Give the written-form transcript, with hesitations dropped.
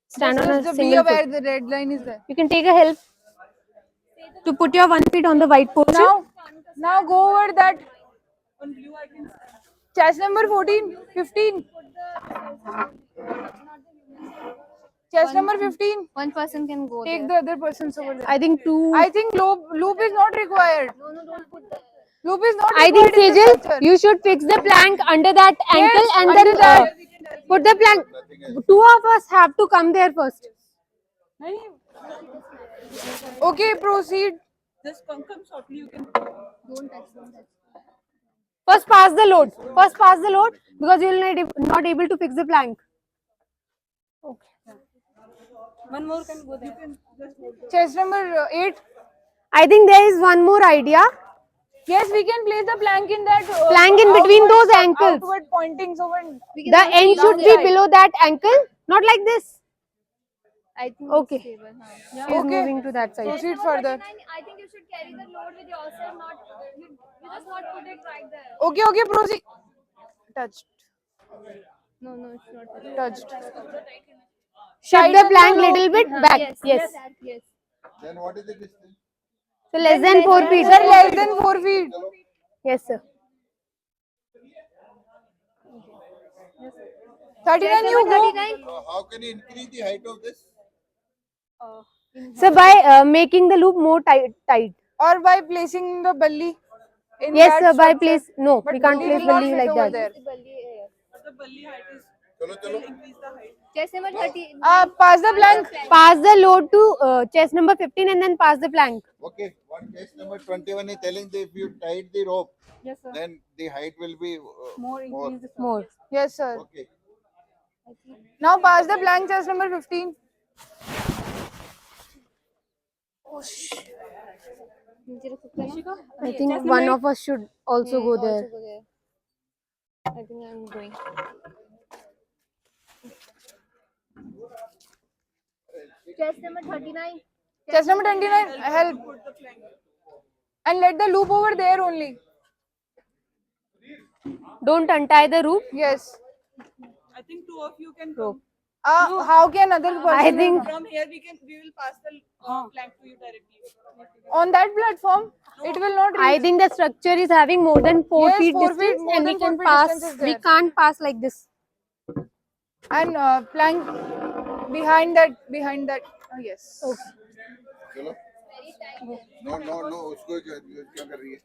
Stand on a Just be single aware foot. the red line is there. You can take a help to put your 1 feet on the white portion. Now go over that. Chest number 14, 15. Chest number 15. One person can go Take there. the other person's over there. I think two. I think loop is not required. No, don't put the. Loop is not I think required in the Sejal, structure. you should fix the plank under that ankle Yes, and under then that. put the plank. Two of us have to come there first. Okay, proceed. Just come softly. You can. Don't touch. First pass the load. First pass the load because you will not able to fix the plank. One more can go there. You can just hold. Chest number 8. I think there is one more idea. Yes, we can place the plank in that. Plank in between those ankles. Outward pointing. So when The end should be below that ankle, not like this. I think Okay. it's stable. She's Okay. moving to that side. Proceed further. I think you should carry the load with yourself, not you just not put it right there. Okay, proceed. Touched. No, it's not. Touched. Shift the plank little bit back. Yes. Yes. Then what is the distance? So less than 4 feet. Sir, less than 4 feet. Yes, sir. 39, you go. How can you increase the height of this? So by making the loop more tight. Or by placing the belly. In Yes, that sir. By structure. place. No, But we can't belly place will not belly fit like over that. there. But the belly height is. Chalo. Increase the height. Chest number 30. Pass the plank. Pass the load to chest number 15 and then pass the plank. Okay. One case number 21 is telling that if you tied the rope, Yes, sir. then the height will be More increase. More. Yes, sir. Okay. Now pass the plank, chest number 15. I think one of us should also go there. I think I'm going. Chest number 39. Chest number 29, help. And let the loop over there only. Don't untie the rope. Yes. I think two of you can come. How can other person? I think From here we will pass the plank to you directly. on that platform, it will not reach. I think the structure is having more than 4 Yes, feet 4 feet, distance more and we than 4 can feet pass. distance is We there. can't pass like this. And plank behind that. Yes. चलो. No. उसको क्या कर रही है?